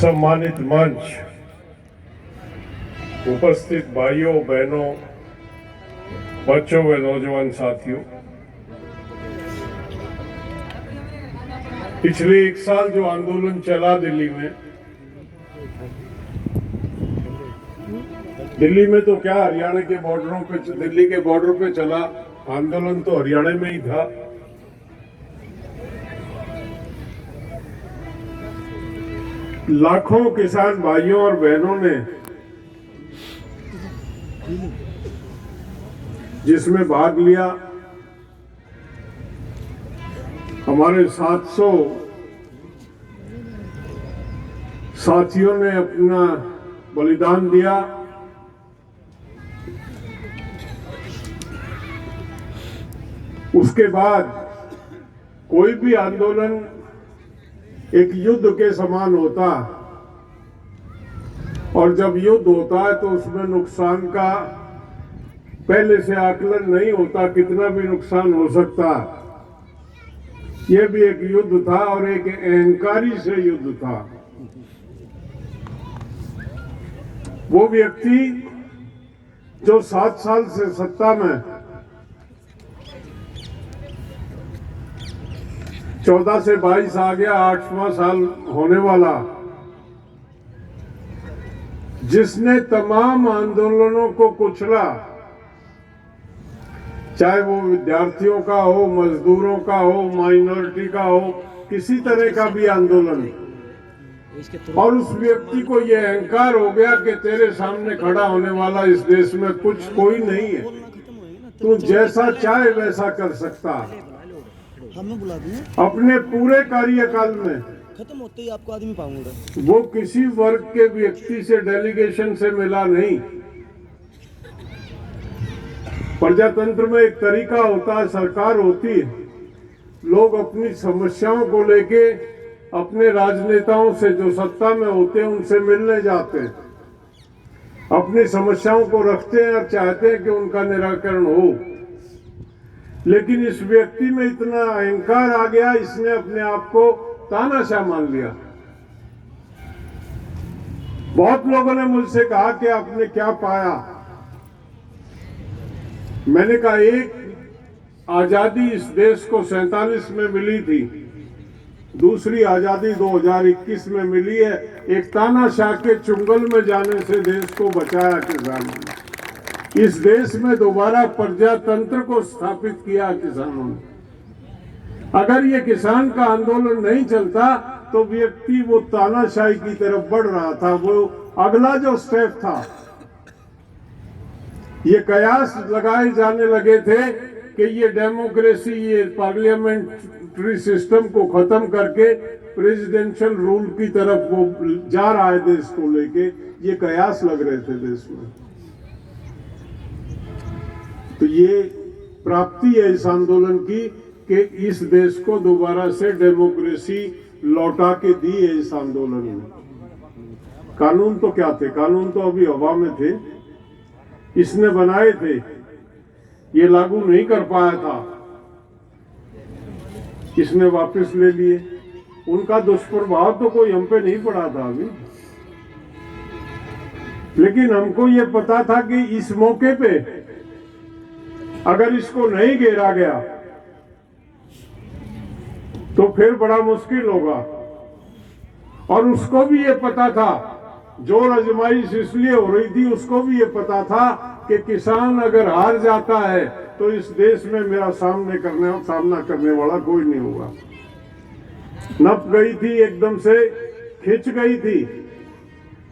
सम्मानित मंच, उपस्थित भाइयों बहनों, बच्चों व नौजवान साथियों, पिछले एक साल जो आंदोलन चला दिल्ली में तो क्या हरियाणा के बॉर्डरों पे, दिल्ली के बॉर्डर पे चला आंदोलन, तो हरियाणा में ही था। लाखों किसान भाइयों और बहनों ने, जिसमें भाग लिया, हमारे 700 साथियों ने अपना बलिदान दिया। उसके बाद कोई भी आंदोलन एक युद्ध के समान होता, और जब युद्ध होता है तो उसमें नुकसान का पहले से आकलन नहीं होता, कितना भी नुकसान हो सकता। यह भी एक युद्ध था और एक अहंकारी से युद्ध था। वो व्यक्ति जो 7 साल से सत्ता में, 14 से 22 आ गया, 8वां साल होने वाला, जिसने तमाम आंदोलनों को कुचला, चाहे वो विद्यार्थियों का हो, मजदूरों का हो, माइनॉरिटी का हो, किसी तरह का भी आंदोलन, और उस व्यक्ति को यह अहंकार हो गया कि तेरे सामने खड़ा होने वाला इस देश में कुछ कोई नहीं है, तू जैसा चाहे वैसा कर सकता। अपने पूरे कार्यकाल में खत्म होते ही आपको आदमी पाऊंगा। वो किसी वर्ग के व्यक्ति से, डेलीगेशन से मिला नहीं। प्रजातंत्र में एक तरीका होता है, सरकार होती है, लोग अपनी समस्याओं को लेके अपने राजनेताओं से, जो सत्ता में होते हैं, उनसे मिलने जाते हैं, अपनी समस्याओं को रखते हैं और चाहते हैं कि उनका निराकरण हो। लेकिन इस व्यक्ति में इतना अहंकार आ गया, इसने अपने आप को तानाशाह मान लिया। बहुत लोगों ने मुझसे कहा कि आपने क्या पाया। मैंने कहा, एक आजादी इस देश को 47 में मिली थी, दूसरी आजादी 2021 में मिली है। एक तानाशाह के चुंगल में जाने से देश को बचाया किसानों ने। इस देश में दोबारा प्रजातंत्र को स्थापित किया किसानों ने। अगर ये किसान का आंदोलन नहीं चलता तो व्यक्ति वो तानाशाही की तरफ बढ़ रहा था। वो अगला जो स्टेप था, ये कयास लगाए जाने लगे थे कि ये डेमोक्रेसी, ये पार्लियामेंट्री सिस्टम को खत्म करके प्रेसिडेंशियल रूल की तरफ वो जा रहा है देश को लेके। ये कयास लग रहे थे देश में। तो ये प्राप्ति है इस आंदोलन की कि इस देश को दोबारा से डेमोक्रेसी लौटा के दी है इस आंदोलन में। कानून तो क्या थे? कानून तो अभी हवा में थे, इसने बनाए थे, ये लागू नहीं कर पाया था, इसने वापस ले लिए। उनका दुष्प्रभाव तो कोई हम पे नहीं पड़ा था अभी, लेकिन हमको ये पता था कि इस मौके पे अगर इसको नहीं घेरा गया तो फिर बड़ा मुश्किल होगा। और उसको भी ये पता था, जोर आजमाइश इसलिए हो रही थी, उसको भी ये पता था कि किसान अगर हार जाता है तो इस देश में मेरा सामना करने वाला कोई नहीं होगा। नप गई थी, एकदम से खिंच गई थी,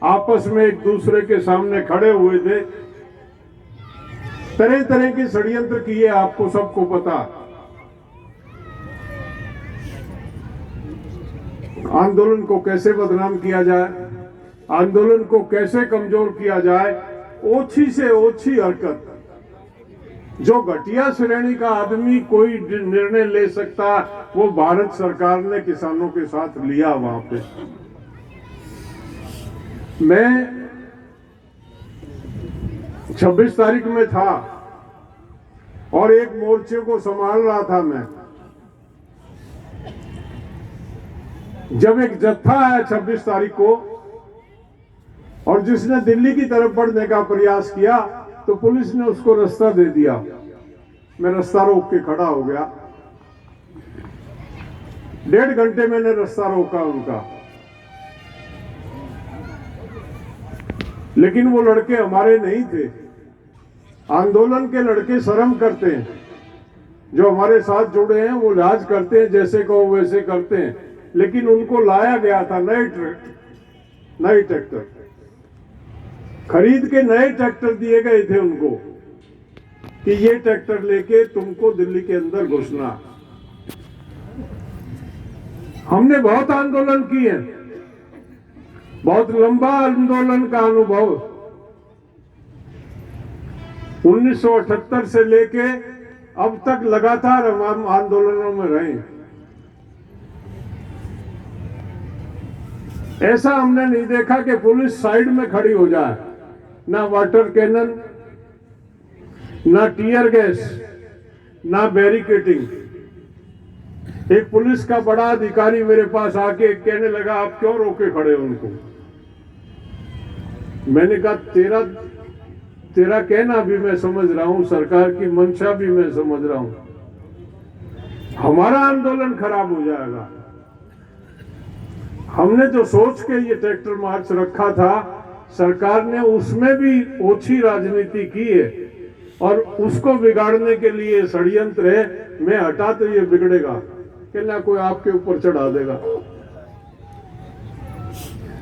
आपस में एक दूसरे के सामने खड़े हुए थे, तरह तरह के षड्यंत्र किए, आपको सबको पता। आंदोलन को कैसे बदनाम किया जाए, आंदोलन को कैसे कमजोर किया जाए, ओछी से ओछी हरकत, जो घटिया श्रेणी का आदमी कोई निर्णय ले सकता, वो भारत सरकार ने किसानों के साथ लिया। वहां पे मैं 26 तारीख में था और एक मोर्चे को संभाल रहा था मैं। जब एक जत्था आया 26 तारीख को, और जिसने दिल्ली की तरफ बढ़ने का प्रयास किया तो पुलिस ने उसको रास्ता दे दिया। मैं रास्ता रोक के खड़ा हो गया। 1.5 घंटे मैंने रास्ता रोका उनका, लेकिन वो लड़के हमारे नहीं थे। आंदोलन के लड़के शर्म करते हैं, जो हमारे साथ जुड़े हैं वो लिहाज करते हैं, जैसे कहो वैसे करते हैं। लेकिन उनको लाया गया था नए ट्रैक्टर खरीद के, नए ट्रैक्टर दिए गए थे उनको कि ये ट्रैक्टर लेके तुमको दिल्ली के अंदर घुसना। हमने बहुत आंदोलन किए, बहुत लंबा आंदोलन का अनुभव 1978 से लेके अब तक लगातार हम आंदोलनों में रहे। ऐसा हमने नहीं देखा कि पुलिस साइड में खड़ी हो जाए, ना वाटर कैनन, ना टीयर गैस, ना बैरिकेडिंग। एक पुलिस का बड़ा अधिकारी मेरे पास आके कहने लगा, आप क्यों रोके खड़े हो उनको? मैंने कहा तेरा कहना भी मैं समझ रहा हूं, सरकार की मंशा भी मैं समझ रहा हूं, हमारा आंदोलन खराब हो जाएगा। हमने जो सोच के ये ट्रैक्टर मार्च रखा था, सरकार ने उसमें भी ओछी राजनीति की है और उसको बिगाड़ने के लिए षड्यंत्र है। मैं हटा तो ये बिगड़ेगा, कहना कोई आपके ऊपर चढ़ा देगा।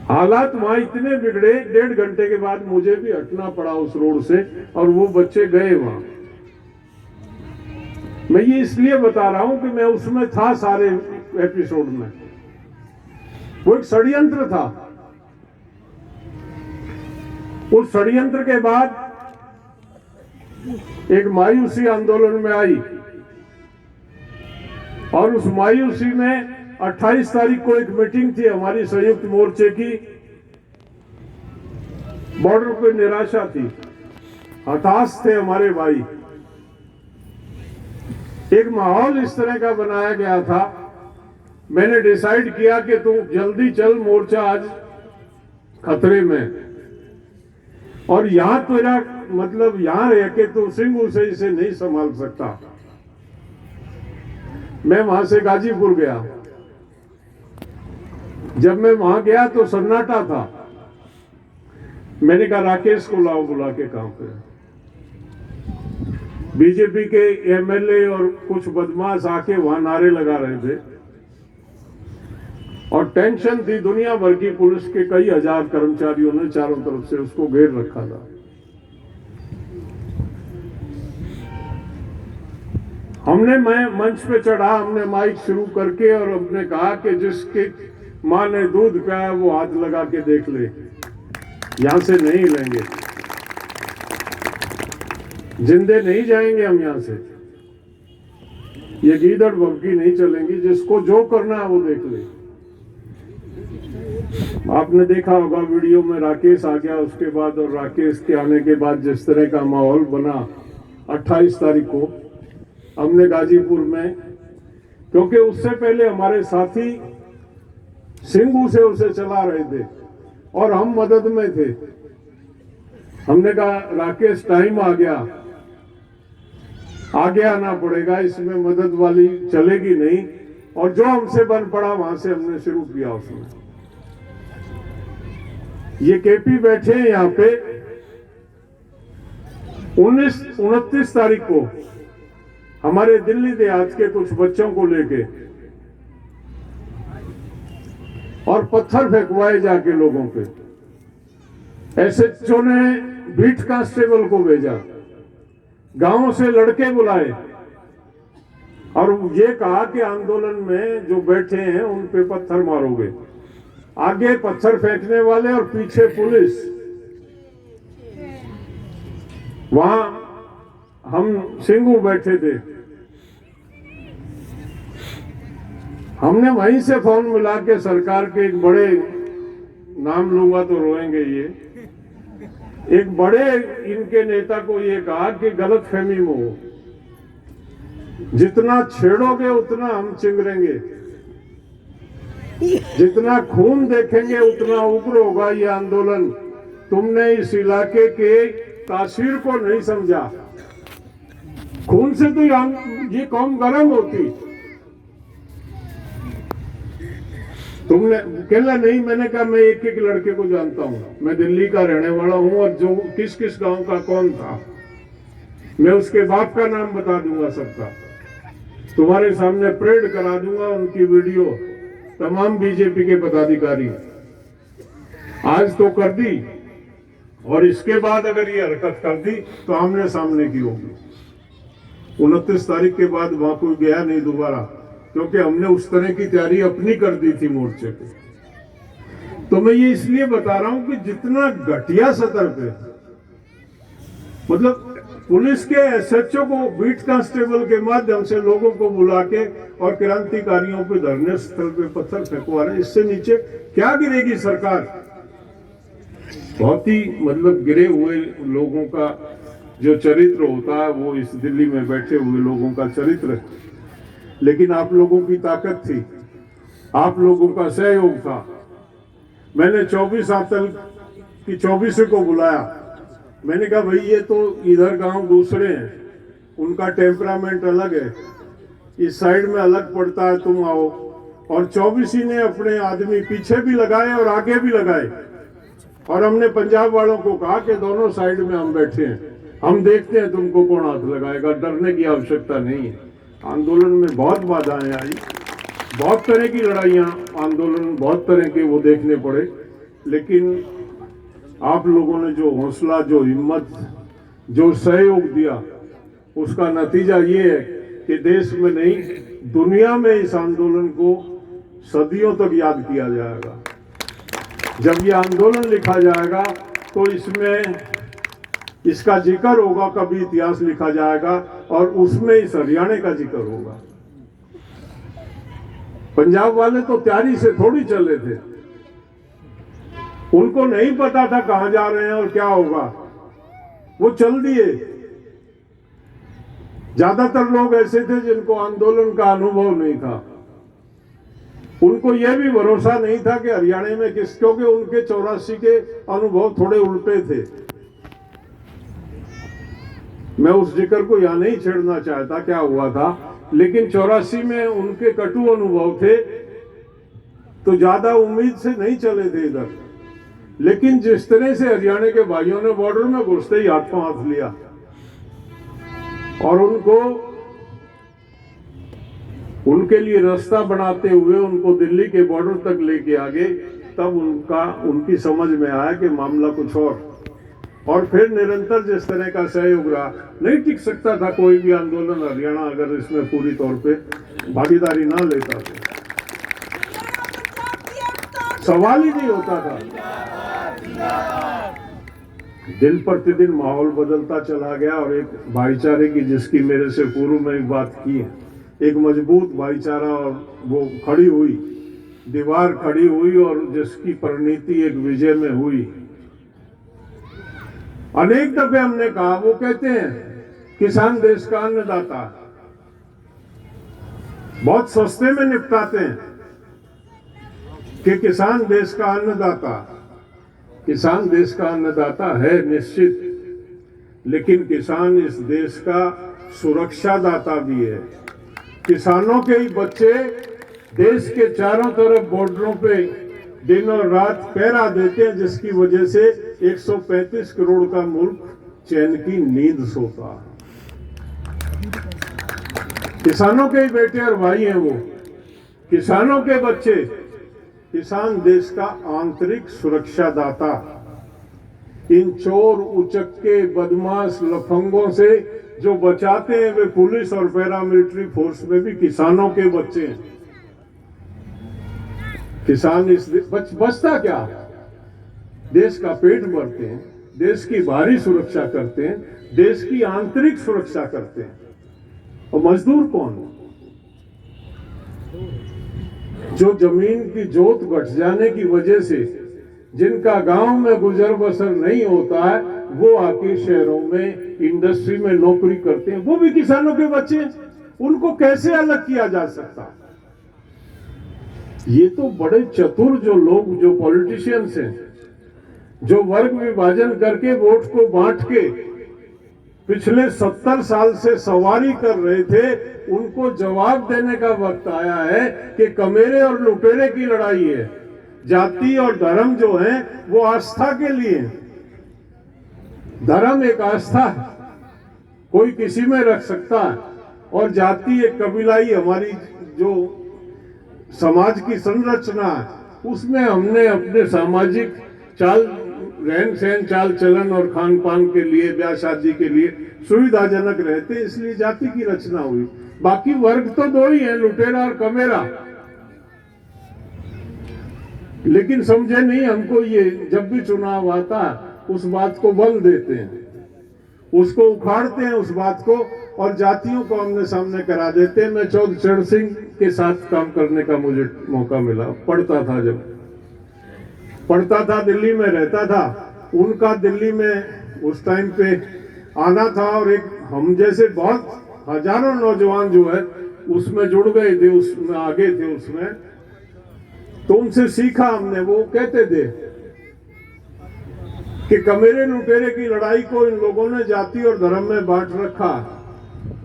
हालात वहां इतने बिगड़े, 1.5 घंटे के बाद मुझे भी हटना पड़ा उस रोड से और वो बच्चे गए वहां। मैं ये इसलिए बता रहा हूं कि मैं उसमें था सारे एपिसोड में। वो एक षड्यंत्र था। उस षड्यंत्र के बाद एक मायूसी आंदोलन में आई और उस मायूसी में 28 तारीख को एक मीटिंग थी हमारी संयुक्त मोर्चे की। बॉर्डर पे निराशा थी, हताश थे हमारे भाई। एक माहौल इस तरह का बनाया गया था। मैंने डिसाइड किया कि तू जल्दी चल, मोर्चा आज खतरे में, और यहां तेरा मतलब यहां रह के तू सिंगू से इसे नहीं संभाल सकता। मैं वहां से गाजीपुर गया। जब मैं वहां गया तो सन्नाटा था। मैंने कहा राकेश को लाओ बुला के काम पे। बीजेपी के एमएलए और कुछ बदमाश आके वहां नारे लगा रहे थे और टेंशन थी। दुनिया भर की पुलिस के कई हजार कर्मचारियों ने चारों तरफ से उसको घेर रखा था। हमने मैं मंच पे चढ़ा, हमने माइक शुरू करके और हमने कहा कि जिसके मां ने दूध पिया वो हाथ लगा के देख ले, यहां से नहीं लेंगे, जिंदे नहीं जाएंगे हम यहां से। ये गीदड़ भभकी नहीं चलेंगी, जिसको जो करना है वो देख ले। आपने देखा होगा वीडियो में राकेश आ गया उसके बाद, और राकेश के आने के बाद जिस तरह का माहौल बना 28 तारीख को हमने गाजीपुर में, क्योंकि उससे पहले हमारे साथी सिंगू से उसे चला रहे थे और हम मदद में थे। हमने कहा राकेश टाइम आ गया, आगे आना पड़ेगा, इसमें मदद वाली चलेगी नहीं। और जो हमसे बन पड़ा वहां से हमने शुरू किया। उसमें ये केपी बैठे हैं यहाँ पे। 29 तारीख को हमारे दिल्ली देहात के कुछ बच्चों को लेके और पत्थर फेंकवाए जाके लोगों पे। एसएचओ ने बीट कांस्टेबल को भेजा, गांवों से लड़के बुलाए और ये कहा कि आंदोलन में जो बैठे हैं उन पे पत्थर मारोगे। आगे पत्थर फेंकने वाले और पीछे पुलिस। वहां हम सिंगू बैठे थे। हमने वहीं से फोन मिला के सरकार के एक बड़े, नाम लूंगा तो रोएंगे ये, एक बड़े इनके नेता को ये कहा कि गलत फहमी में हो, जितना छेड़ोगे उतना हम चिंगरेंगे, जितना खून देखेंगे उतना उग्र होगा ये आंदोलन, तुमने इस इलाके के तासीर को नहीं समझा। खून से तो ये कौम गर्म होती। तुमने कहला नहीं, मैंने कहा मैं एक एक लड़के को जानता हूं, मैं दिल्ली का रहने वाला हूं और जो किस किस गांव का कौन था मैं उसके बाप का नाम बता दूंगा सबका। तुम्हारे सामने परेड करा दूंगा उनकी वीडियो, तमाम बीजेपी के पदाधिकारी। आज तो कर दी और इसके बाद अगर ये हरकत कर दी तो आमने सामने की होगी। 29 तारीख के बाद वहां कोई गया नहीं दोबारा, क्योंकि हमने उस तरह की तैयारी अपनी कर दी थी मोर्चे पे। तो मैं ये इसलिए बता रहा हूं कि जितना घटिया सतर पे, मतलब पुलिस के एसएचओ को बीट कांस्टेबल के माध्यम से लोगों को बुला के और क्रांतिकारियों पे धरने स्थल पे पत्थर फेंकवा रहे, इससे नीचे क्या गिरेगी सरकार। बहुत ही मतलब गिरे हुए लोगों का जो चरित्र होता है वो इस दिल्ली में बैठे हुए लोगों का चरित्र है। लेकिन आप लोगों की ताकत थी, आप लोगों का सहयोग था। मैंने 24 अप्रैल की 24 को बुलाया। मैंने कहा भाई ये तो इधर गांव दूसरे हैं, उनका टेम्परामेंट अलग है, इस साइड में अलग पड़ता है, तुम आओ। और 24 ने अपने आदमी पीछे भी लगाए और आगे भी लगाए। और हमने पंजाब वालों को कहा कि दोनों साइड में हम बैठे हैं, हम देखते हैं तुमको कौन हाथ लगाएगा, डरने की आवश्यकता नहीं है। आंदोलन में बहुत बाधाएं आई, बहुत तरह की लड़ाइयां, आंदोलन बहुत तरह के वो देखने पड़े। लेकिन आप लोगों ने जो हौसला, जो हिम्मत, जो सहयोग दिया, उसका नतीजा ये है कि देश में नहीं दुनिया में इस आंदोलन को सदियों तक याद किया जाएगा। जब ये आंदोलन लिखा जाएगा तो इसमें इसका जिक्र होगा, कभी इतिहास लिखा जाएगा और उसमें इस हरियाणा का जिक्र होगा। पंजाब वाले तो तैयारी से थोड़ी चले थे, उनको नहीं पता था कहां जा रहे हैं और क्या होगा, वो चल दिए। ज्यादातर लोग ऐसे थे जिनको आंदोलन का अनुभव नहीं था, उनको यह भी भरोसा नहीं था कि हरियाणा में किस, क्योंकि उनके 84 के अनुभव थोड़े उल्टे थे। मैं उस जिक्र को यहां नहीं छेड़ना चाहता क्या हुआ था, लेकिन 84 में उनके कटु अनुभव थे तो ज्यादा उम्मीद से नहीं चले थे इधर। लेकिन जिस तरह से हरियाणा के भाइयों ने बॉर्डर में घुसते ही हाथ पांव हाथ लिया और उनके लिए रास्ता बनाते हुए उनको दिल्ली के बॉर्डर तक लेके आ गए, तब उनकी समझ में आया कि मामला कुछ और फिर निरंतर जिस तरह का सहयोग रहा, नहीं टिक सकता था कोई भी आंदोलन हरियाणा अगर इसमें पूरी तौर पे भागीदारी ना लेता तो सवाल ही नहीं होता था। दिन प्रतिदिन माहौल बदलता चला गया और एक भाईचारे की, जिसकी मेरे से पूर्व में एक बात की है, एक मजबूत भाईचारा और वो खड़ी हुई, दीवार खड़ी हुई और जिसकी परिणति एक विजय में हुई। अनेक दफे हमने कहा, वो कहते हैं किसान देश का अन्नदाता, बहुत सस्ते में निपटाते हैं कि किसान देश का अन्नदाता। किसान देश का अन्नदाता है निश्चित, लेकिन किसान इस देश का सुरक्षा दाता भी है। किसानों के ही बच्चे देश के चारों तरफ बॉर्डरों पे दिन और रात पहरा देते हैं, जिसकी वजह से 135 करोड़ का मुल्क चैन की नींद सोता है। किसानों के ही बेटे और भाई हैं वो, किसानों के बच्चे। किसान देश का आंतरिक सुरक्षा दाता। इन चोर, उचक्के, बदमाश, लफंगों से जो बचाते हैं वे पुलिस और पैरामिलिट्री फोर्स में भी किसानों के बच्चे हैं। किसान इस बचता क्या, देश का पेट भरते हैं, देश की बाहरी सुरक्षा करते हैं, देश की आंतरिक सुरक्षा करते हैं। और मजदूर कौन? जो जमीन की जोत घट जाने की वजह से जिनका गांव में गुजर बसर नहीं होता है, वो आके शहरों में इंडस्ट्री में नौकरी करते हैं, वो भी किसानों के बच्चे। उनको कैसे अलग किया जा सकता? ये तो बड़े चतुर जो लोग, जो पॉलिटिशियंस हैं, जो वर्ग विभाजन करके वोट को बांट के पिछले 70 साल से सवारी कर रहे थे, उनको जवाब देने का वक्त आया है कि कमेरे और लुटेरे की लड़ाई है। जाति और धर्म जो है वो आस्था के लिए, धर्म एक आस्था है, कोई किसी में रख सकता है, और जाति एक कबीलाई हमारी जो समाज की संरचना है, उसमें हमने अपने सामाजिक चाल रहन सहन चाल चलन और खान पान के लिए, ब्याह शादी के लिए सुविधाजनक रहते, इसलिए जाति की रचना हुई। बाकी वर्ग तो दो ही है, लुटेरा और कमेरा। लेकिन समझे नहीं, हमको ये जब भी चुनाव आता उस बात को बल देते हैं, उसको उखाड़ते हैं उस बात को, और जातियों को हमने सामने करा देते हैं। मैं चौधरी चरण सिंह के साथ काम करने का मुझे मौका मिला, पढ़ता था, जब पढ़ता था दिल्ली में रहता था, उनका दिल्ली में उस टाइम पे आना था, और एक हम जैसे बहुत हजारों नौजवान जो है उसमें जुड़ गए थे, उसमें आगे थे उसमें, तो उनसे सीखा हमने। वो कहते थे कि कमेरे लुटेरे की लड़ाई को इन लोगों ने जाति और धर्म में बांट रखा।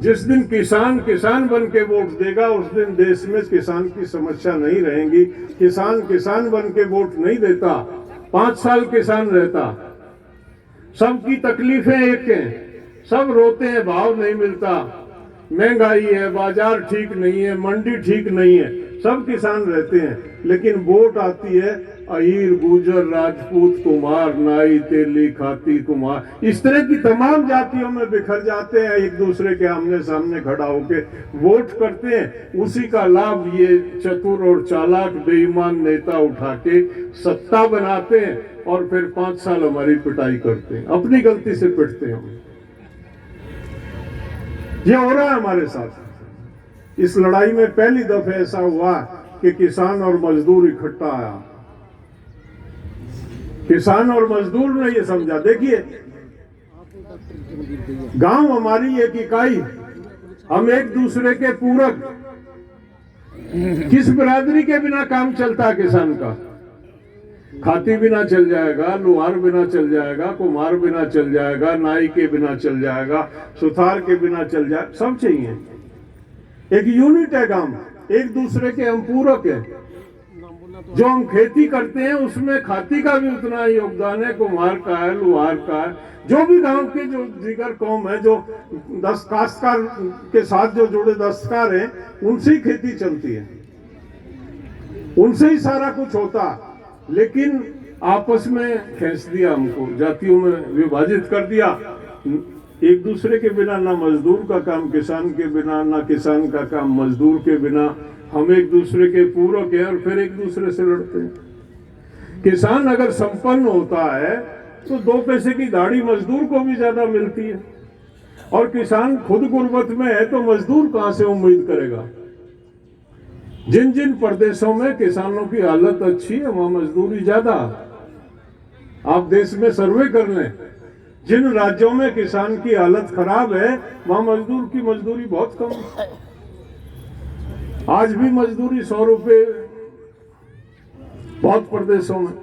जिस दिन किसान किसान बन के वोट देगा, उस दिन देश में किसान की समस्या नहीं रहेगी। किसान किसान बन के वोट नहीं देता, 5 साल किसान रहता, सबकी तकलीफें एक हैं, सब रोते हैं, भाव नहीं मिलता, महंगाई है, बाजार ठीक नहीं है, मंडी ठीक नहीं है, सब किसान रहते हैं। लेकिन वोट आती है, अहीर, गुजर, राजपूत, कुमार, नाई, तेली, खाती, कुमार, इस तरह की तमाम जातियों में बिखर जाते हैं, एक दूसरे के आमने सामने खड़ा होके वोट करते हैं। उसी का लाभ ये चतुर और चालाक बेईमान नेता उठा के सत्ता बनाते हैं, और फिर 5 साल हमारी पिटाई करते हैं, अपनी गलती से पिटते हैं। ये हो रहा है हमारे साथ। इस लड़ाई में पहली दफे ऐसा हुआ कि किसान और मजदूर इकट्ठा आया। किसान और मजदूर ने ये समझा, देखिए गांव हमारी एक इकाई, हम एक दूसरे के पूरक, किस बिरादरी के बिना काम चलता है किसान का? खाती बिना चल जाएगा, लोहार बिना चल जाएगा, कुम्हार बिना चल जाएगा, नाई के बिना चल जाएगा, सुथार के बिना चल जाए, सब चाहिए। एक यूनिट है गांव, एक दूसरे के हम पूरक है। जो हम खेती करते हैं उसमें खाती का भी उतना ही योगदान है, कुम्हार का है, लोहार का है। जो भी गांव के जो दीगर कौम है, जो काश्तकार के साथ जो जुड़े दस्तकार हैं, उनसे ही खेती चलती है, उनसे ही सारा कुछ होता। लेकिन आपस में खींच दिया हमको, जातियों में विभाजित कर दिया। एक दूसरे के बिना, ना मजदूर का काम किसान के बिना, ना किसान का काम मजदूर के बिना, हम एक दूसरे के पूरक हैं और फिर एक दूसरे से लड़ते हैं। किसान अगर संपन्न होता है तो 2 पैसे की दाढ़ी मजदूर को भी ज्यादा मिलती है, और किसान खुद गुर्बत में है तो मजदूर कहां से उम्मीद करेगा? जिन जिन प्रदेशों में किसानों की हालत अच्छी है वहां मजदूरी ज्यादा। आप देश में सर्वे कर लें, जिन राज्यों में किसान की हालत खराब है वहां मजदूर की मजदूरी बहुत कम है। आज भी मजदूरी 100 रुपए बहुत प्रदेशों में,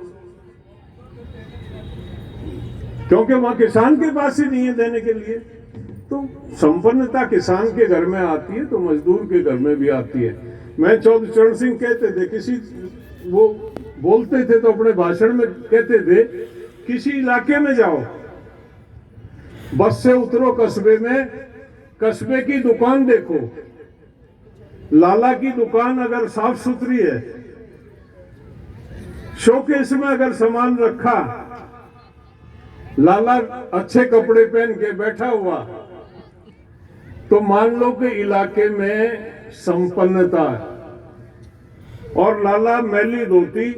क्योंकि वहां किसान के पास ही नहीं है देने के लिए। तो संपन्नता किसान के घर में आती है तो मजदूर के घर में भी आती है। मैं चौधरी चरण सिंह कहते थे, किसी वो बोलते थे तो अपने भाषण में कहते थे, किसी इलाके में जाओ, बस से उतरो कस्बे में, कस्बे की दुकान देखो, लाला की दुकान अगर साफ सुथरी है, शोकेस में अगर सामान रखा, लाला अच्छे कपड़े पहन के बैठा हुआ, तो मान लो कि इलाके में संपन्नता है। और लाला मैली धोती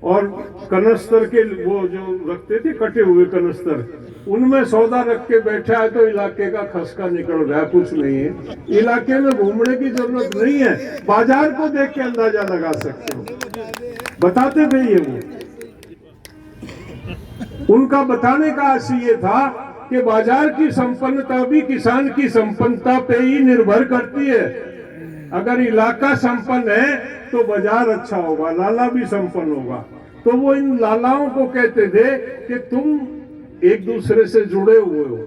और कनस्तर के वो जो रखते थे कटे हुए कनस्तर, उनमें सौदा रख के बैठा है तो इलाके का खसका निकल रहा है, कुछ नहीं है। इलाके में घूमने की जरूरत नहीं है, बाजार को देख के अंदाजा लगा सकते हो। बताते थे ये वो, उनका बताने का आशय ये था कि बाजार की संपन्नता भी किसान की संपन्नता पे ही निर्भर करती है। अगर इलाका संपन्न है तो बाजार अच्छा होगा, लाला भी संपन्न होगा। तो वो इन लालाओं को कहते थे कि तुम एक दूसरे से जुड़े हुए हो,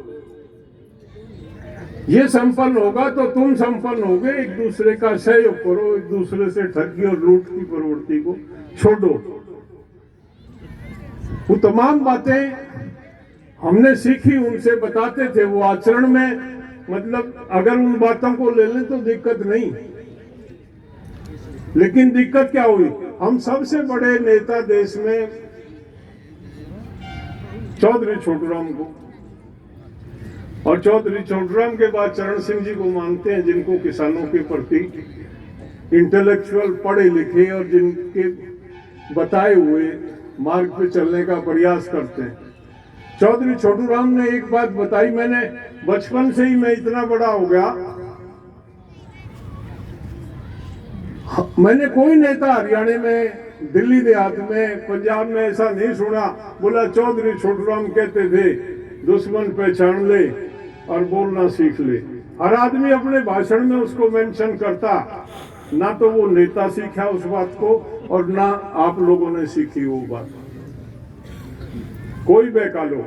ये संपन्न होगा तो तुम संपन्न होगे, एक दूसरे का सहयोग करो, एक दूसरे से ठगी और लूट की प्रवृत्ति को छोड़ो। वो तमाम बातें हमने सीखी, उनसे बताते थे, वो आचरण में, मतलब अगर उन बातों को ले लें तो दिक्कत नहीं। लेकिन दिक्कत क्या हुई, हम सबसे बड़े नेता देश में चौधरी छोटूराम को, और चौधरी छोटूराम के बाद चरण सिंह जी को मानते हैं, जिनको किसानों के प्रति इंटेलेक्चुअल, पढ़े लिखे और जिनके बताए हुए मार्ग पे चलने का प्रयास करते हैं। चौधरी छोटूराम ने एक बात बताई, मैंने बचपन से ही, मैं इतना बड़ा हो गया, मैंने कोई नेता हरियाणा में, दिल्ली देहात में, पंजाब में ऐसा नहीं सुना बोला चौधरी छोटूराम कहते थे दुश्मन पहचान ले और बोलना सीख ले। हर आदमी अपने भाषण में उसको मेंशन करता, ना तो वो नेता सीखा उस बात को और ना आप लोगों ने सीखी वो बात। कोई बेकालो।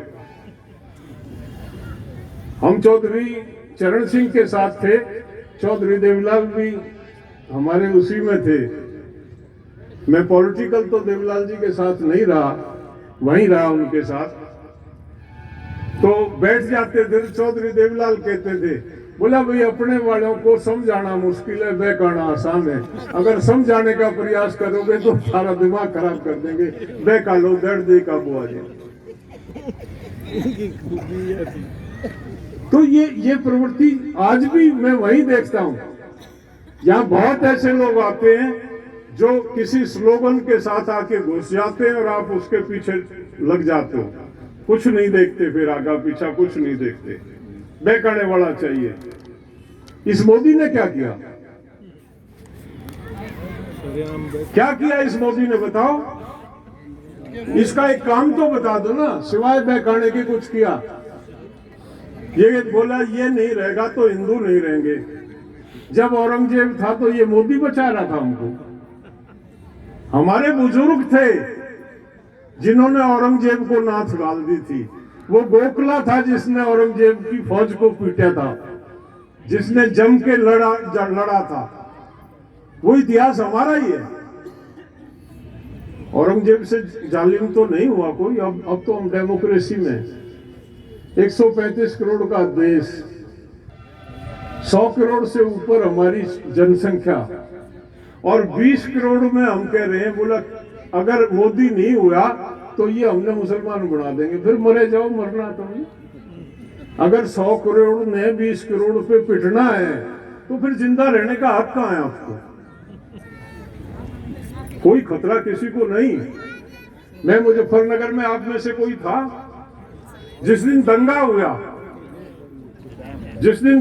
हम चौधरी चरण सिंह के साथ थे, चौधरी देवीलाल भी हमारे उसी में थे। मैं पॉलिटिकल तो देवीलाल जी के साथ नहीं रहा, वहीं रहा उनके साथ। तो बैठ जाते थे, चौधरी देवीलाल कहते थे, बोला भाई अपने वालों को समझाना मुश्किल है, बहकाना आसान है। अगर समझाने का प्रयास करोगे तो सारा दिमाग खराब कर देंगे, बहका लो, दर्द दे काबू आ जाए। तो ये प्रवृत्ति आज भी मैं वही देखता हूं। यहाँ बहुत ऐसे लोग आते हैं जो किसी स्लोगन के साथ आके घुस जाते हैं और आप उसके पीछे लग जाते हो, कुछ नहीं देखते, फिर आगा पीछा कुछ नहीं देखते। बहकाने वाला चाहिए। इस मोदी ने क्या किया, क्या किया इस मोदी ने, बताओ। इसका एक काम तो बता दो ना, सिवाय बहकाने के कुछ किया। ये बोला ये नहीं रहेगा तो हिंदू नहीं रहेंगे। जब औरंगजेब था तो ये मोदी बचा रहा था हमको। हमारे बुजुर्ग थे जिन्होंने औरंगजेब को नाथ गाल दी थी। वो गोखला था जिसने औरंगजेब की फौज को पीटा था, जिसने जम के लड़ा था। वो इतिहास हमारा ही है। औरंगजेब से जालिम तो नहीं हुआ कोई। अब तो हम डेमोक्रेसी में 135 करोड़ का देश, 100 करोड़ से ऊपर हमारी जनसंख्या, और 20 करोड़ में हम कह रहे हैं, बोला अगर मोदी नहीं हुआ तो ये हमने मुसलमान बना देंगे, फिर मरे जाओ, मरना तो नहीं। अगर 100 करोड़ ने 20 करोड़ पे पिटना है तो फिर जिंदा रहने का हक कहाँ है आपको? कोई खतरा किसी को नहीं। मैं मुजफ्फरनगर में, आप में से कोई था जिस दिन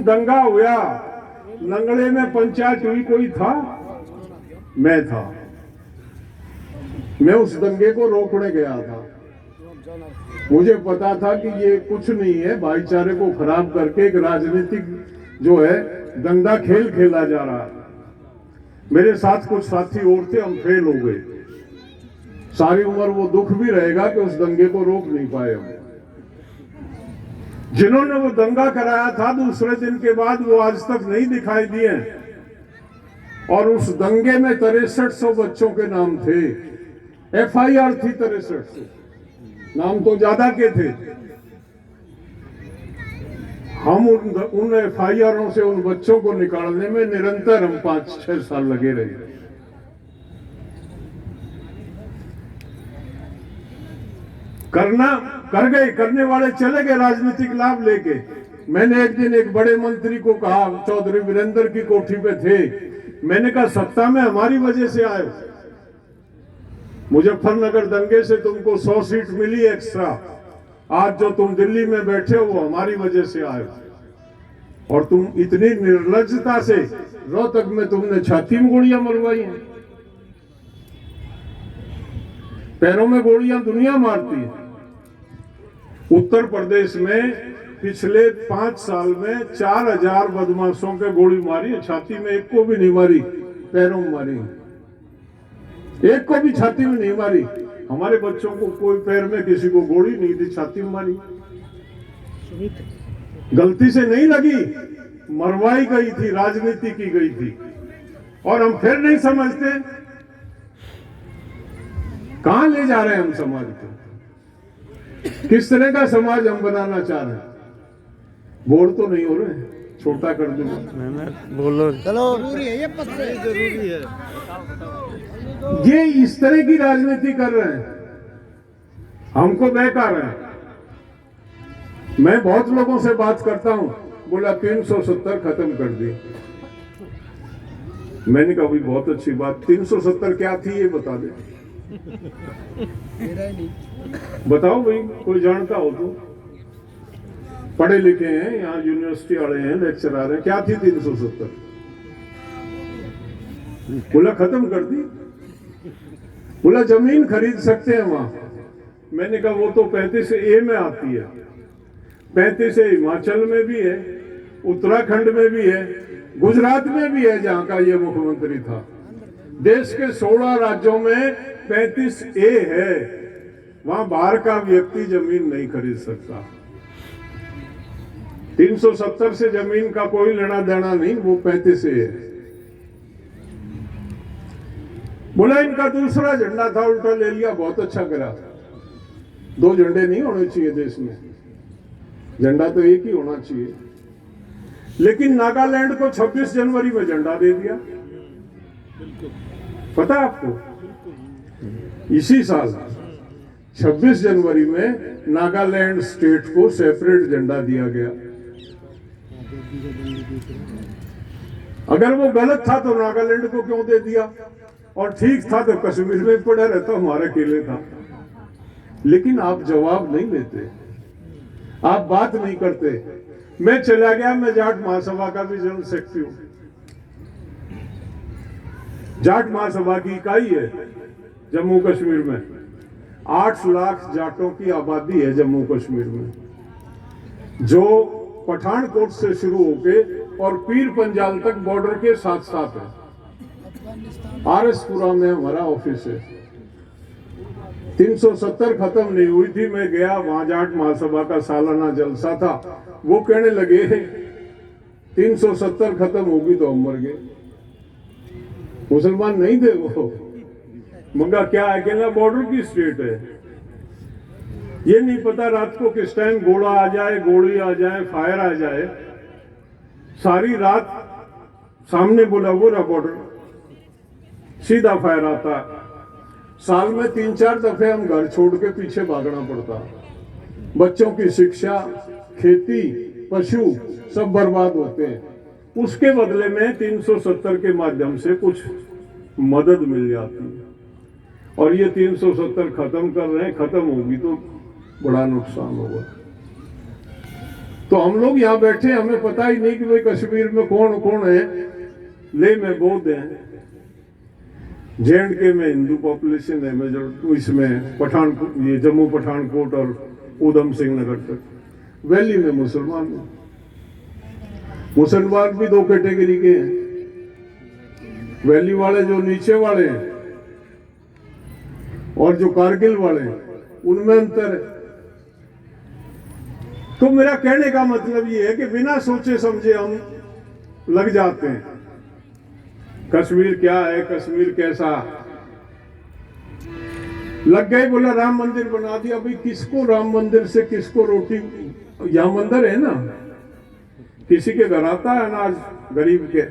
दंगा हुआ, लंगड़े में पंचायत हुई, कोई था? मैं था। मैं उस दंगे को रोकने गया था। मुझे पता था कि ये कुछ नहीं है, भाईचारे को खराब करके एक राजनीतिक जो है दंगा खेल खेला जा रहा है। मेरे साथ कुछ साथी और थे, हम फेल हो गए। सारी उम्र वो दुख भी रहेगा कि उस दंगे को रोक नहीं पाए हम। जिन्होंने वो दंगा कराया था, दूसरे दिन के बाद वो आज तक नहीं दिखाई दिए। और उस दंगे में 6300 बच्चों के नाम थे। FIR थी 6300, नाम तो ज्यादा के थे। हम उन FIRों से उन बच्चों को निकालने में निरंतर हम 5-6 साल लगे रहे। कर गए, करने वाले चले गए राजनीतिक लाभ लेके। मैंने एक दिन एक बड़े मंत्री को कहा, चौधरी वीरेंद्र की कोठी पे थे, मैंने कहा सत्ता में हमारी वजह से आए। मुजफ्फरनगर दंगे से तुमको 100 सीट मिली एक्स्ट्रा, आज जो तुम दिल्ली में बैठे हो वो हमारी वजह से आए। और तुम इतनी निर्लज्जता से, रोहतक में तुमने छाती में गोलियां मरवाई हैं। पैरों में गोलियां दुनिया मारती है। उत्तर प्रदेश में पिछले 5 साल में 4000 बदमाशों के गोली मारी, छाती में एक को भी नहीं मारी, पैरों में मारी, एक को भी छाती में नहीं मारी। हमारे बच्चों को कोई पैर में किसी को गोली नहीं थी, छाती में मारी, गलती से नहीं लगी, मरवाई गई थी, राजनीति की गई थी। और हम फिर नहीं समझते कहां ले जा रहे हैं हम समाज को, किस तरह का समाज हम बनाना चाह रहे हैं। बोर तो नहीं हो रहे, छोटा कर दो, बोलो चलो, जरूरी है ये पत्र, जरूरी है। ये इस तरह की राजनीति कर रहे हैं, हमको बहका रहे हैं। मैं बहुत लोगों से बात करता हूं, बोला 370 खत्म कर दी। मैंने कहा भाई बहुत अच्छी बात, 370 क्या थी ये बता दे, बताओ भाई, कोई जानता हो तो। पढ़े लिखे हैं, यहाँ यूनिवर्सिटी वाले हैं, लेक्चर आ रहे हैं, क्या थी 370? बोला खत्म कर दी। बोला जमीन खरीद सकते हैं वहां। मैंने कहा वो तो 35A में आती है, 35A हिमाचल में भी है, उत्तराखंड में भी है, गुजरात में भी है जहां का ये मुख्यमंत्री था। देश के 16 राज्यों में 35A है, वहां बाहर का व्यक्ति जमीन नहीं खरीद सकता। 370 से जमीन का कोई लेना देना नहीं, वो 35A है। बोला इनका दूसरा झंडा था, उल्टा ले लिया, बहुत अच्छा करा। 2 झंडे नहीं होने चाहिए देश में, झंडा तो एक ही होना चाहिए। लेकिन नागालैंड को 26 जनवरी में झंडा दे दिया, पता है आपको? इसी साल 26 जनवरी में नागालैंड स्टेट को सेपरेट झंडा दिया गया। अगर वो गलत था तो नागालैंड को क्यों दे दिया, और ठीक था तो कश्मीर में पड़ा रहता, हमारे अकेले था। लेकिन आप जवाब नहीं लेते, आप बात नहीं करते। मैं चला गया, मैं जाट महासभा का भी जनरल सेक्रेटरी हूं। जाट महासभा की इकाई है जम्मू कश्मीर में। 8 लाख जाटों की आबादी है जम्मू कश्मीर में, जो पठानकोट से शुरू होके और पीर पंजाल तक बॉर्डर के साथ साथ है। आरएसपुरा में हमारा ऑफिस है। 370 खत्म नहीं हुई थी, मैं गया, वहां जाट महासभा का सालाना जलसा था। वो कहने लगे 370 खत्म होगी तो हम मर गए। मुसलमान नहीं थे वो, मंगा क्या है, कहना बॉर्डर की स्टेट है। ये नहीं पता रात को किस टाइम घोड़ा आ जाए, गोली आ जाए, फायर आ जाए। सारी रात सामने बोला वो रहा बॉर्डर, सीधा फायर आता। साल में 3-4 दफे हम घर छोड़ के पीछे भागना पड़ता। बच्चों की शिक्षा, खेती, पशु सब बर्बाद होते हैं। उसके बदले में 370 के माध्यम से कुछ मदद मिल जाती है, और ये 370 खत्म कर रहे हैं। खत्म होगी तो बड़ा नुकसान होगा। तो हम लोग यहाँ बैठे, हमें पता ही नहीं कि भाई कश्मीर में कौन कौन है। ले में बौद्ध हैं, JNK में हिंदू पॉपुलेशन है मेजर, इसमें पठानकोट, ये जम्मू पठानकोट और उधम सिंह नगर तक। वैली में मुसलमान हैं। मुसलमान भी 2 कैटेगरी के हैं, वैली वाले जो नीचे वाले हैं और जो कारगिल वाले हैं, उनमें अंतर है। तो मेरा कहने का मतलब ये है कि बिना सोचे समझे हम लग जाते हैं। कश्मीर क्या है, कश्मीर कैसा, लग गए, बोला राम मंदिर बना दिया। भाई किसको राम मंदिर से किसको रोटी, यहां मंदिर है ना, किसी के घर आता है अनाज गरीब के,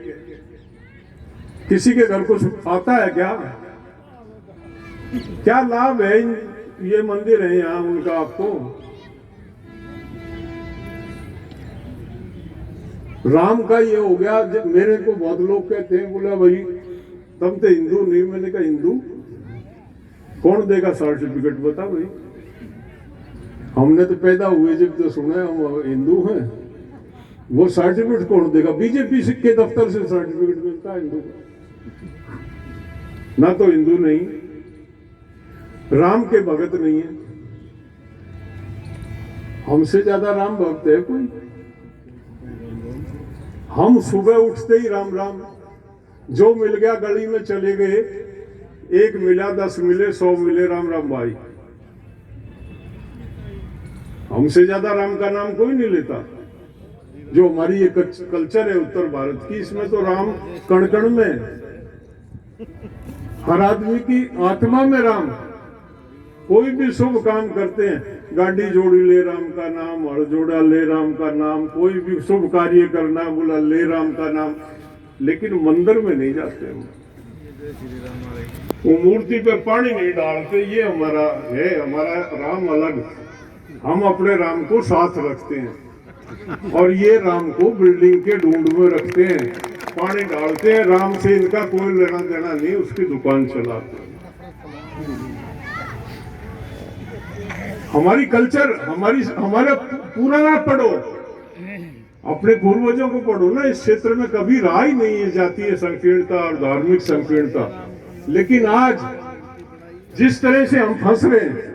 किसी के घर कुछ आता है क्या? क्या लाभ है ये मंदिर है यहाँ उनका आपको? राम का ये हो गया। मेरे को बहुत लोग कहते हैं, बोला भाई तुम तो हिंदू नहीं। मैंने कहा हिंदू कौन देगा सर्टिफिकेट, बता भाई। हमने तो पैदा हुए जब तो सुना है हम हिंदू हैं, वो सर्टिफिकेट कौन देगा? बीजेपी के दफ्तर से सर्टिफिकेट मिलता है हिंदू का। ना तो हिंदू नहीं, राम के भगत नहीं है। हमसे ज्यादा राम भक्त है कोई? हम सुबह उठते ही राम राम, जो मिल गया गली में चले गए, एक मिला 10 मिले 100 मिले, राम राम भाई। हमसे ज्यादा राम का नाम कोई नहीं लेता। जो हमारी ये कल्चर है उत्तर भारत की, इसमें तो राम कण कण में है। हर आदमी की आत्मा में राम। कोई भी शुभ काम करते हैं, गाड़ी जोड़ी ले राम का नाम, हड़ जोड़ा ले राम का नाम, कोई भी शुभ कार्य करना बोला ले राम का नाम। लेकिन मंदिर में नहीं जाते हम, वो मूर्ति पे पानी नहीं डालते। ये हमारा है, हमारा राम अलग। हम अपने राम को साथ रखते हैं और ये राम को बिल्डिंग के ढूंढ में रखते हैं, पानी डालते हैं। राम से इनका कोई लेना देना नहीं, उसकी दुकान चलाते हैं। हमारी कल्चर, हमारा पुराना पढ़ो, अपने पूर्वजों को पढ़ो ना। इस क्षेत्र में कभी रहा ही नहीं है जातीय संकीर्णता और धार्मिक संकीर्णता। लेकिन आज जिस तरह से हम फंस रहे हैं,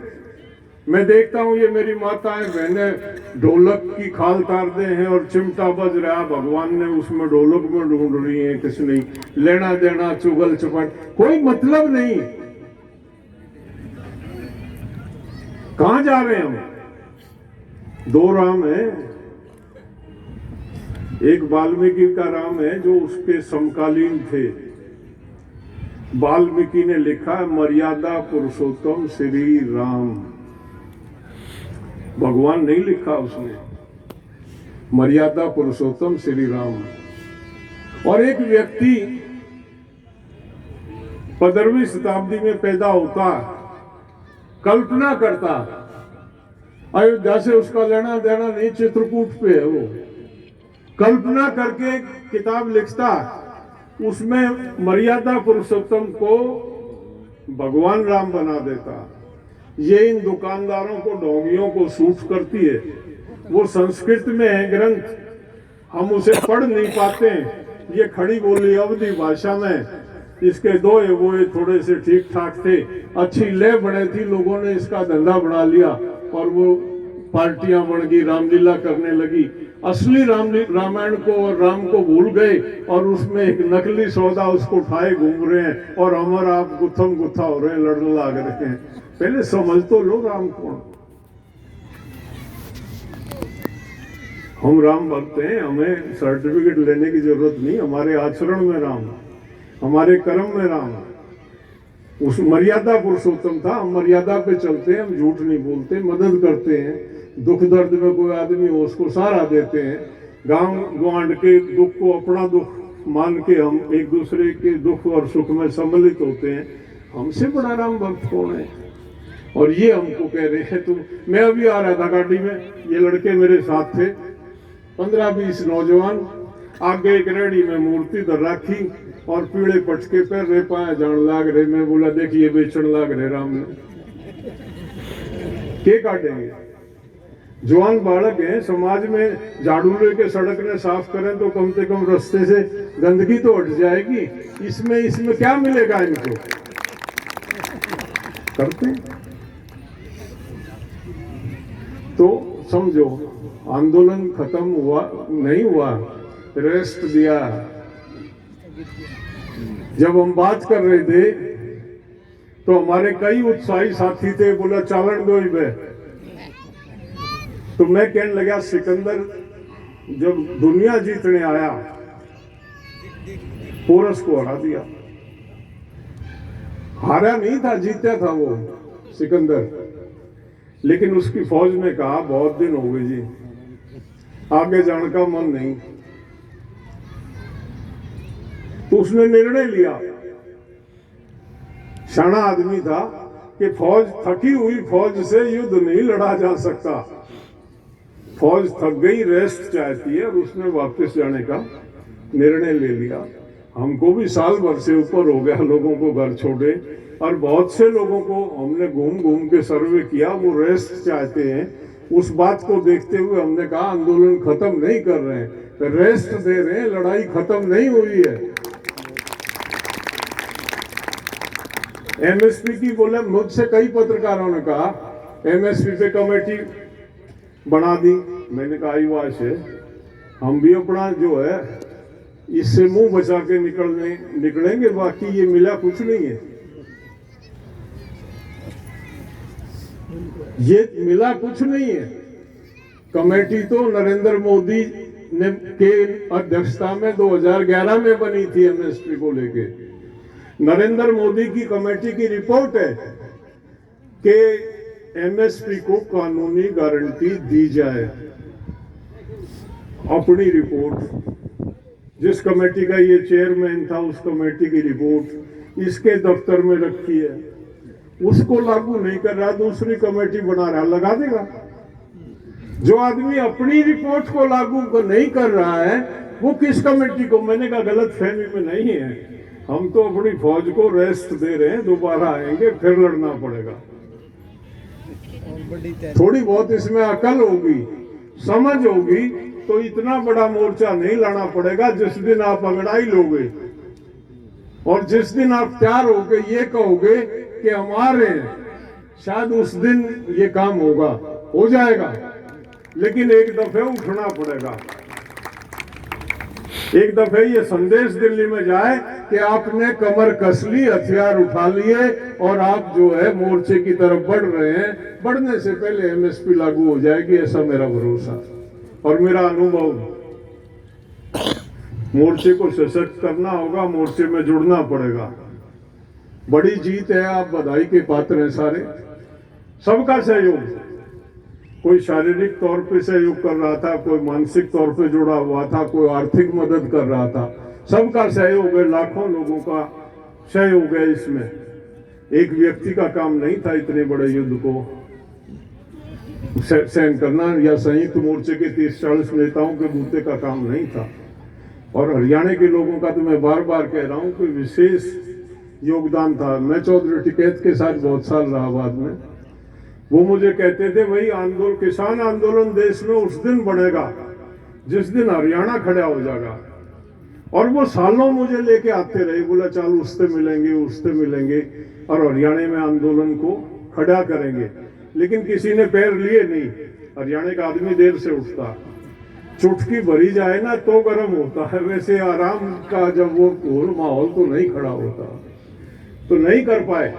मैं देखता हूं ये मेरी माताएं बहनें ढोलक की खाल तारते हैं और चिमटा बज रहा, भगवान ने उसमें ढोलक में ढूंढ रही है। किस नहीं लेना देना, चुगल चपट, कोई मतलब नहीं। कहां जा रहे हैं हम? दो राम है। एक वाल्मीकि का राम है जो उसके समकालीन थे। वाल्मीकि ने लिखा मर्यादा पुरुषोत्तम श्री राम। भगवान नहीं लिखा उसने, मर्यादा पुरुषोत्तम श्री राम। और एक व्यक्ति 15वीं शताब्दी में पैदा होता, कल्पना करता, अयोध्या से उसका लेना देना नहीं, चित्रकूट पे है वो, कल्पना करके किताब लिखता, उसमें मर्यादा पुरुषोत्तम को भगवान राम बना देता। ये इन दुकानदारों को, ढोंगियों को सूट करती है। वो संस्कृत में है ग्रंथ, हम उसे पढ़ नहीं पाते। ये खड़ी बोली अवधी भाषा में, इसके दो है वो थोड़े से ठीक ठाक थे, अच्छी ले बने थी। लोगों ने इसका धंधा बढ़ा लिया और वो पार्टियां बढ़ गई, रामलीला करने लगी। असली रामायण को और राम को भूल गए और उसमें एक नकली सौदा उसको उठाए घूम रहे हैं और हमारा आप गुत्थम गुत्था हो रहे हैं, लड़ने लग रहे हैं। पहले समझ तो लो राम कौन। हम राम भक्त हैं, हमें सर्टिफिकेट लेने की जरूरत नहीं। हमारे आचरण में राम, हमारे कर्म में राम। उस मर्यादा पुरुषोत्तम था। हम मर्यादा पे चलते हैं, हम झूठ नहीं बोलते, मदद करते हैं। दुख दर्द में कोई आदमी हो उसको सहारा देते हैं। गांव ग्वांड के दुख को अपना दुख मान के हम एक दूसरे के दुख और सुख में सम्मिलित होते हैं। हमसे बड़ा राम भक्त कौन है? और ये हमको कह रहे हैं तुम। मैं अभी आ रहा था गाड़ी में, ये लड़के मेरे साथ थे, 15-20 नौजवान। आगे एक रेडी में मूर्ति धर रखी और पीड़े पटके पे रेपाया जान लाग रहे। मैं बोला देखिए बेचन लाग रहे राम ने, के काटेंगे? जवान बालक हैं, समाज में झाड़ू लेके सड़क ने साफ करें तो कम से कम रास्ते से गंदगी तो हट जाएगी। इसमें क्या मिलेगा इनको? करते तो समझो आंदोलन खत्म हुआ नहीं हुआ, रेस्ट दिया। जब हम बात कर रहे थे तो हमारे कई उत्साही साथी थे, बोला चालन दो ही बे। तो मैं कहने लगा सिकंदर जब दुनिया जीतने आया, पोरस को हरा दिया। हारा नहीं था, जीता था वो सिकंदर। लेकिन उसकी फौज ने कहा बहुत दिन हो गए जी, आगे जाने का मन नहीं। तो उसने निर्णय लिया, शाना आदमी था, कि फौज थकी हुई फौज से युद्ध नहीं लड़ा जा सकता। फौज थक गई, रेस्ट चाहती है, और उसने वापस जाने का निर्णय ले लिया। हमको भी साल भर से ऊपर हो गया लोगों को घर छोड़े, और बहुत से लोगों को हमने घूम घूम के सर्वे किया, वो रेस्ट चाहते हैं। उस बात को देखते हुए हमने कहा आंदोलन खत्म नहीं कर रहे हैं, रेस्ट दे रहे हैं, लड़ाई खत्म नहीं हुई है। एमएसपी की बोले, मुझसे कई पत्रकारों ने कहा एमएसपी पे कमेटी बना दी। मैंने कहा आई बात है, हम भी अपना जो है इससे मुंह बचा के निकलेंगे, बाकी ये मिला कुछ नहीं है। ये मिला कुछ नहीं है। कमेटी तो नरेंद्र मोदी ने के अध्यक्षता में 2011 में बनी थी एमएसपी को लेके। नरेंद्र मोदी की कमेटी की रिपोर्ट है कि एमएसपी को कानूनी गारंटी दी जाए। अपनी रिपोर्ट, जिस कमेटी का ये चेयरमैन था उस कमेटी की रिपोर्ट इसके दफ्तर में रखी है, उसको लागू नहीं कर रहा, दूसरी कमेटी बना रहा, लगा देगा। जो आदमी अपनी रिपोर्ट को लागू नहीं कर रहा है वो किस कमेटी को? मैंने कहा गलत फहमी में नहीं है, हम तो अपनी फौज को रेस्ट दे रहे हैं, दोबारा आएंगे फिर लड़ना पड़ेगा। थोड़ी बहुत इसमें अकल होगी, समझ होगी तो इतना बड़ा मोर्चा नहीं लाना पड़ेगा। जिस दिन आप अंगड़ाई लोगे और जिस दिन आप तैयार होगे ये कहोगे कि हमारे, शायद उस दिन ये काम होगा, हो जाएगा। लेकिन एक दफे उठना पड़ेगा, एक दफे ये संदेश दिल्ली में जाए कि आपने कमर कस ली, हथियार उठा लिए और आप जो है मोर्चे की तरफ बढ़ रहे हैं। बढ़ने से पहले एमएसपी लागू हो जाएगी, ऐसा मेरा भरोसा और मेरा अनुभव। मोर्चे को सशक्त करना होगा, मोर्चे में जुड़ना पड़ेगा। बड़ी जीत है, आप बधाई के पात्र हैं सारे। सबका सहयोग, कोई शारीरिक तौर पे सहयोग कर रहा था, कोई मानसिक तौर पे जुड़ा हुआ था, कोई आर्थिक मदद कर रहा था। सबका सहयोग है, लाखों लोगों का सहयोग है इसमें। एक व्यक्ति का काम नहीं था इतने बड़े युद्ध को सहन करना, या संयुक्त मोर्चे के 30-40 नेताओं के बूते का काम नहीं था। और हरियाणा के लोगों का तो मैं बार बार कह रहा हूं कि विशेष योगदान था। मैं चौधरी टिकैत के साथ बहुत साल रहा बाद में। वो मुझे कहते थे भाई आंदोलन, किसान आंदोलन देश में उस दिन बढ़ेगा जिस दिन हरियाणा खड़ा हो जाएगा। और वो सालों मुझे लेके आते रहे, बोला चल उससे मिलेंगे, उससे मिलेंगे और हरियाणा में आंदोलन को खड़ा करेंगे। लेकिन किसी ने पैर लिए नहीं। हरियाणा का आदमी देर से उठता, चुटकी भरी जाए ना तो गर्म होता है, वैसे आराम का जब वो माहौल तो नहीं खड़ा होता, तो नहीं कर पाए।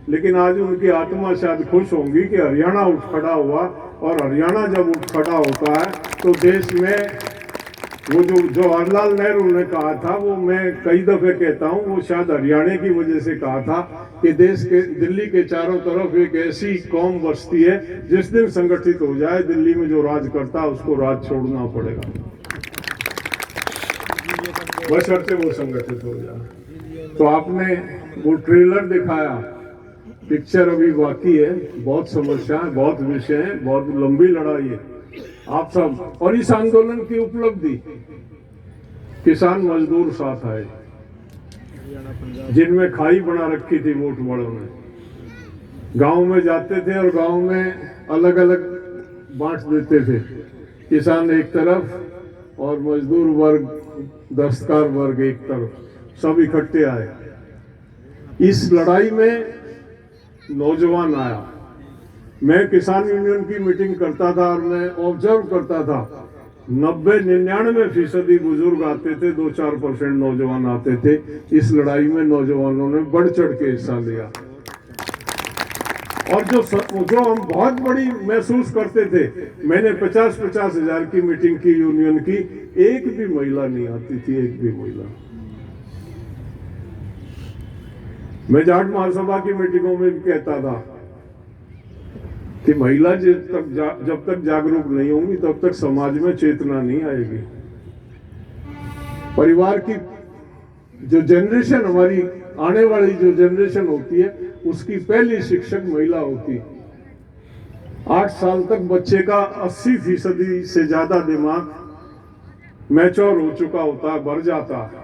लेकिन आज उनकी आत्मा शायद खुश होंगी कि हरियाणा उठ खड़ा हुआ। और हरियाणा जब उठ खड़ा होता है तो देश में वो जो जवाहरलाल नेहरू ने कहा था, वो मैं कई दफे कहता हूँ, वो शायद हरियाणा की वजह से कहा था कि देश के, दिल्ली के चारों तरफ एक ऐसी कौम बसती है जिस दिन संगठित हो जाए दिल्ली में जो राज करता है उसको राज छोड़ना पड़ेगा, बशर्ते वो संगठित हो जाए। तो आपने वो ट्रेलर दिखाया, पिक्चर अभी बाकी है, बहुत समस्याएं, बहुत विषय हैं, बहुत लंबी लड़ाई है आप सब। और इस आंदोलन की उपलब्धि, किसान मजदूर साथ आए, जिनमें खाई बना रखी थी वोट वालों ने। गांव में जाते थे और गांव में अलग अलग बांट देते थे, किसान एक तरफ और मजदूर वर्ग, दस्तकार वर्ग एक तरफ, सब इकट्ठे आए। इस लड़ाई में नौजवान आया। मैं किसान यूनियन की मीटिंग करता था और मैं ऑब्जर्व करता था, 90-99% बुजुर्ग आते थे, 2-4% नौजवान आते थे। इस लड़ाई में नौजवानों ने बढ़ चढ़ के हिस्सा लिया। और जो हम बहुत बड़ी महसूस करते थे, मैंने 50-50 हजार की मीटिंग की यूनियन की, एक भी महिला नहीं आती थी, एक भी महिला। मैं जाट महासभा की मीटिंगों में भी कहता था कि महिला जब तक जागरूक नहीं होंगी तब तक समाज में चेतना नहीं आएगी। परिवार की जो जनरेशन, हमारी आने वाली जो जनरेशन होती है, उसकी पहली शिक्षक महिला होती है। 8 साल तक बच्चे का 80% से ज्यादा दिमाग मैच्योर हो चुका होता है, भर जाता है।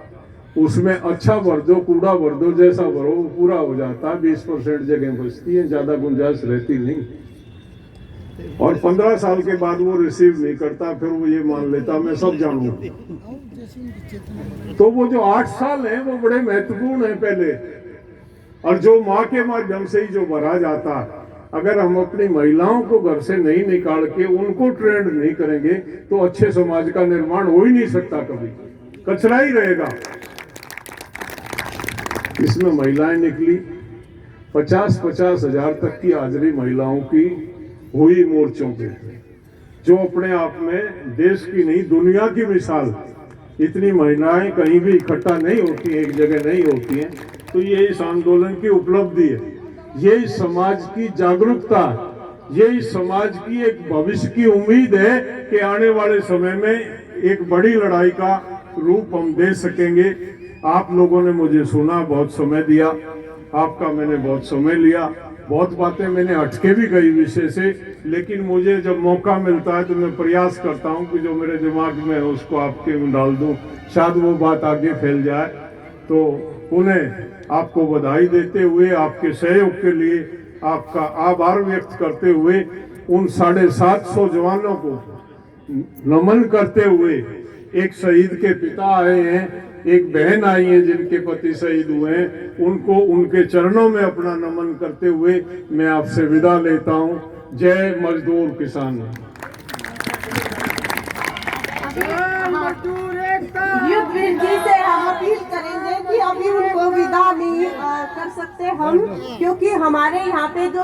उसमें अच्छा भर दो, कूड़ा भर दो, जैसा भरो वो पूरा हो जाता है। 20% जगह बचती है, ज्यादा गुंजाइश रहती नहीं। और 15 साल के बाद वो रिसीव नहीं करता, फिर वो ये मान लेता मैं सब जानूं। तो वो जो 8 साल हैं वो बड़े महत्वपूर्ण हैं पहले। और जो माँ के माध्यम से ही जो भरा जाता, अगर हम अपनी महिलाओं को घर से नहीं निकाल के उनको ट्रेंड नहीं करेंगे तो अच्छे समाज का निर्माण हो ही नहीं सकता, कभी कचरा ही रहेगा। इसमें महिलाएं निकली, 50-50 हजार तक की हाजिरी महिलाओं की हुई मोर्चों पे, जो अपने आप में देश की नहीं दुनिया की मिसाल। इतनी महिलाएं कहीं भी इकट्ठा नहीं होती हैं, एक जगह नहीं होती हैं, तो ये इस आंदोलन की उपलब्धि है, ये इस समाज की जागरूकता, ये इस समाज की एक भविष्य की उम्मीद है कि आने वाले समय में एक बड़ी लड़ाई का रूप हम दे सकेंगे। आप लोगों ने मुझे सुना, बहुत समय दिया, आपका मैंने बहुत समय लिया, बहुत बातें मैंने हटके भी कही विषय से, लेकिन मुझे जब मौका मिलता है तो मैं प्रयास करता हूं कि जो मेरे दिमाग में है उसको आपके में डाल दूं, शायद वो बात आगे फैल जाए। तो उन्हें आपको बधाई देते हुए, आपके सहयोग के लिए आपका आभार व्यक्त करते हुए, उन 750 जवानों को नमन करते हुए, एक शहीद के पिता आए हैं, एक बहन आई है जिनके पति शहीद हुए हैं, उनको उनके चरणों में अपना नमन करते हुए मैं आपसे विदा लेता हूं। जय मजदूर किसान। युद्धवीर जी से हम अपील करेंगे कि अभी उनको विदा नहीं कर सकते हम, क्योंकि हमारे यहाँ पे जो